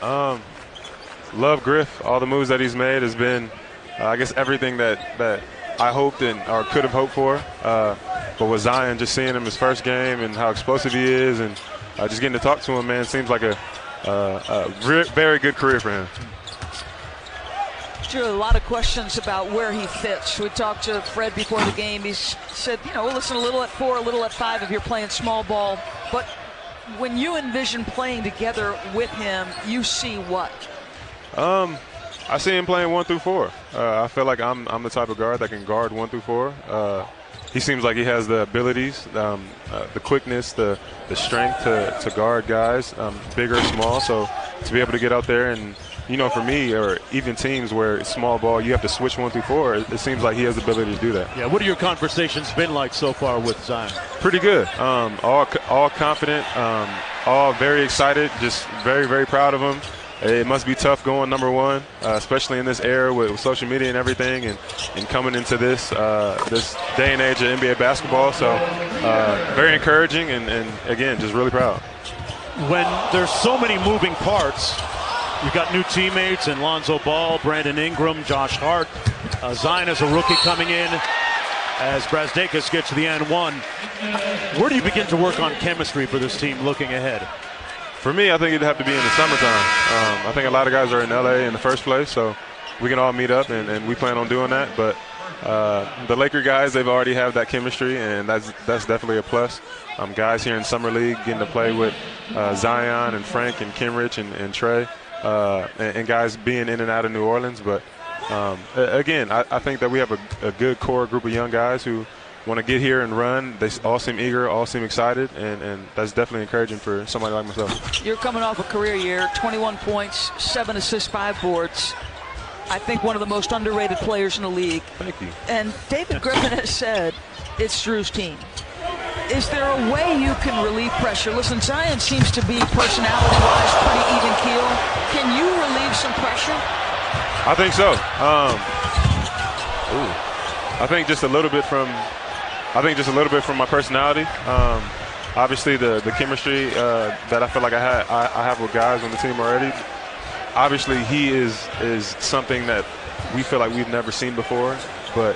Love Griff. All the moves that he's made has been, I guess, everything that I hoped or could have hoped for. But with Zion, just seeing him his first game and how explosive he is, and just getting to talk to him, man, seems like a very good career for him. Jrue, a lot of questions about where he fits. We talked to Fred before the game. He said, listen, a little at 4, a little at 5 if you're playing small ball. But when you envision playing together with him, you see what? I see him playing 1 through 4. I feel like I'm the type of guard that can guard 1 through 4. He seems like he has the abilities, the quickness, the strength to guard guys, big or small. So to be able to get out there and, for me, or even teams where it's small ball, you have to switch 1 through 4. It seems like he has the ability to do that. Yeah. What are your conversations been like so far with Zion? Pretty good. All confident. All very excited. Just very, very proud of him. It must be tough going number 1, especially in this era with social media and everything, and coming into this day and age of NBA basketball. So very encouraging, and again, just really proud. When there's so many moving parts, you've got new teammates in Lonzo Ball, Brandon Ingram, Josh Hart, Zion as a rookie coming in as Brazdeikis gets to the N1. Where do you begin to work on chemistry for this team looking ahead? For me, I think it'd have to be in the summertime. I think a lot of guys are in LA in the first place, so we can all meet up, and we plan on doing that. But the Laker guys, they've already have that chemistry, and that's definitely a plus. Guys here in Summer League getting to play with Zion and Frank and Kenrich and Trey, and guys being in and out of New Orleans. But again, I think that we have a good core group of young guys who want to get here and run. They all seem eager, all seem excited, and that's definitely encouraging for somebody like myself. You're coming off a career year, 21 points, 7 assists, 5 boards. I think one of the most underrated players in the league. Thank you. And David Griffin has said it's Jrue's team. Is there a way you can relieve pressure? Listen, Zion seems to be personality-wise pretty even keel. Can you relieve some pressure? I think so. I think just a little bit from my personality. Obviously, the chemistry that I feel like I have with guys on the team already. Obviously, he is something that we feel like we've never seen before. But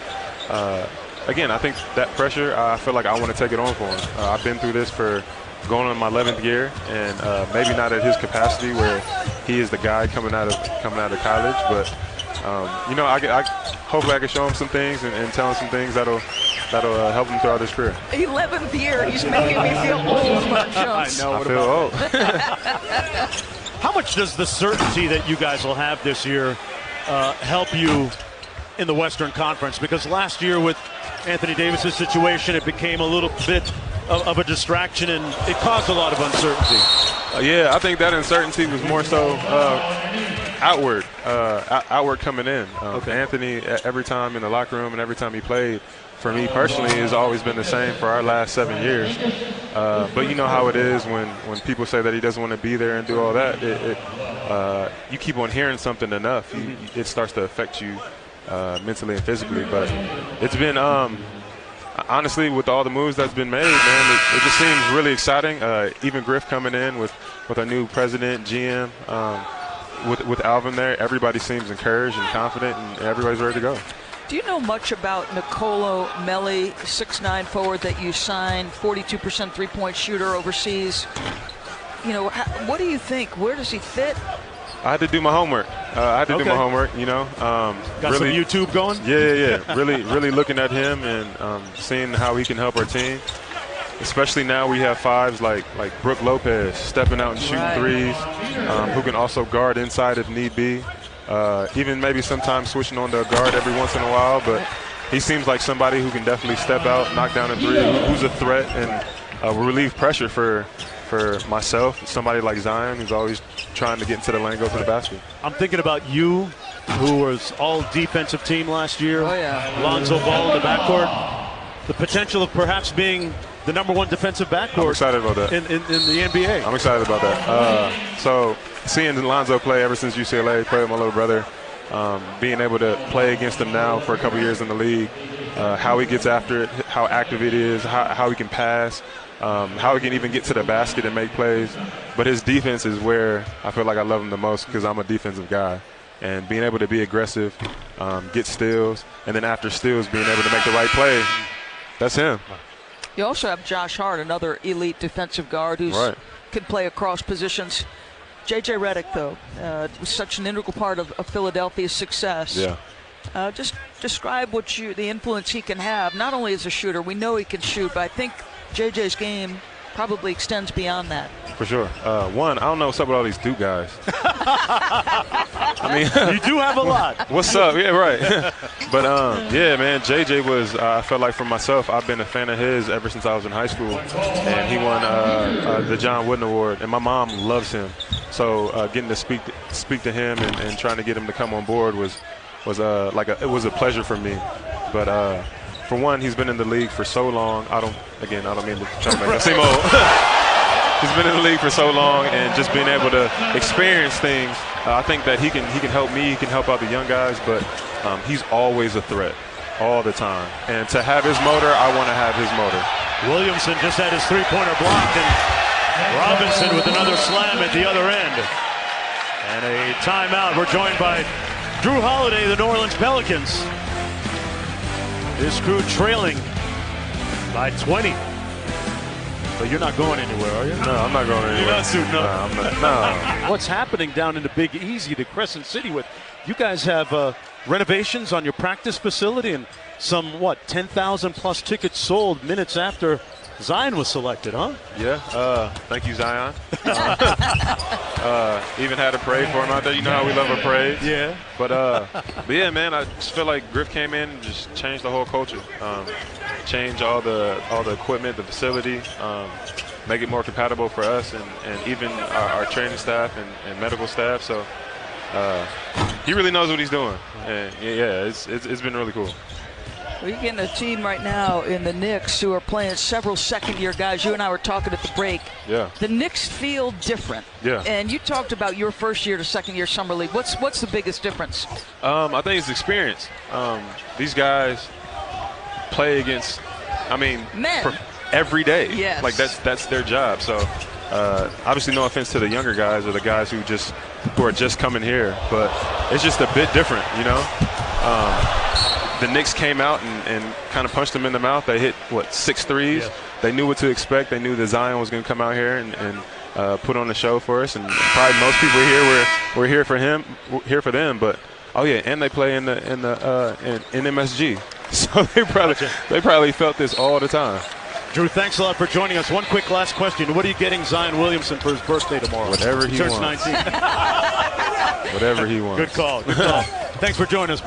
again, I think that pressure, I feel like I want to take it on for him. I've been through this for going on my 11th year, and maybe not at his capacity where he is the guy coming out of college, but hopefully I can show him some things and tell him some things that'll help him throughout his career. 11th year, he's making me feel old, Mark Jones. I feel old. How much does the certainty that you guys will have this year help you in the Western Conference? Because last year with Anthony Davis's situation, it became a little bit of a distraction, and it caused a lot of uncertainty. Yeah, I think that uncertainty was more so outward coming in. Anthony, every time in the locker room and every time he played, for me personally, has always been the same for our last 7 years. But you know how it is when people say that he doesn't want to be there and do all that. You keep on hearing something enough, it starts to affect you mentally and physically. But it's been honestly, with all the moves that's been made, man, it just seems really exciting. Even Griff coming in with our new president, GM, with Alvin there, everybody seems encouraged and confident, and everybody's ready to go. Do you know much about Nicolo Melli, 6'9" forward that you signed, 42% three-point shooter overseas? What do you think? Where does he fit? I had to do my homework. Got some YouTube going? Yeah. Really looking at him and seeing how he can help our team. Especially now we have fives like Brook Lopez stepping out and shooting threes, who can also guard inside if need be. Even maybe sometimes switching on to a guard every once in a while. But he seems like somebody who can definitely step out, knock down a three, who's a threat, and relieve pressure for myself, somebody like Zion, who's always trying to get into the lane, go to the basket. I'm thinking about you, who was all defensive team last year. Oh, yeah. Lonzo Ball in the backcourt. The potential of perhaps being the #1 defensive backcourt. I'm excited about that. In the NBA. I'm excited about that. So seeing Lonzo play ever since UCLA, play with my little brother, being able to play against him now for a couple years in the league, how he gets after it, how active it is, how he can pass, how he can even get to the basket and make plays. But his defense is where I feel like I love him the most because I'm a defensive guy. And being able to be aggressive, get steals, and then after steals being able to make the right play, that's him. You also have Josh Hart, another elite defensive guard who can play across positions. J.J. Redick, though, was such an integral part of Philadelphia's success. Yeah. Just describe the influence he can have, not only as a shooter. We know he can shoot, but I think J.J.'s game probably extends beyond that. For sure. One, I don't know what's up with all these Duke guys. I mean, you do have a lot. What's up? Yeah, right. But yeah, man, JJ was. I felt like for myself, I've been a fan of his ever since I was in high school, and he won the John Wooden Award, and my mom loves him. So getting to speak to him and trying to get him to come on board was it was a pleasure for me. But for one, he's been in the league for so long. I don't mean to try to make him seem old. He's been in the league for so long, and just being able to experience things, I think that he can help me, he can help out the young guys, but he's always a threat, all the time. And to have his motor, I want to have his motor. Williamson just had his three-pointer blocked, and Robinson with another slam at the other end. And a timeout. We're joined by Jrue Holiday, the New Orleans Pelicans. This crew trailing by 20. But you're not going anywhere, are you? No, I'm not going anywhere. You're not suiting up. No, I'm not. No. What's happening down in the Big Easy to Crescent City? With you guys have renovations on your practice facility and some 10,000 plus tickets sold minutes after Zion was selected, huh? Yeah. Thank you, Zion. Even had a parade for him out there. You know how we love a parade. Yeah. But yeah, man, I just feel like Griff came in and just changed the whole culture. Change all the equipment, the facility, make it more compatible for us and even our training staff and medical staff. So he really knows what he's doing. And yeah, it's been really cool. Well, you're getting a team right now in the Knicks who are playing several second-year guys. You and I were talking at the break. Yeah. The Knicks feel different. Yeah. And you talked about your first year to second-year Summer League. What's the biggest difference? I think it's experience. These guys play against, men every day. Yes. Like that's their job. So obviously, no offense to the younger guys or the guys who are just coming here, but it's just a bit different, you know. The Knicks came out and kind of punched them in the mouth. They hit 6 threes. Yeah. They knew what to expect. They knew that Zion was going to come out here and put on a show for us. And probably most people here were here for him, here for them. But oh yeah, and they play in MSG, so they probably felt this all the time. Jrue, thanks a lot for joining us. One quick last question: what are you getting Zion Williamson for his birthday tomorrow? Whatever he wants. 19. Whatever he wants. Good call. Good call. Thanks for joining us.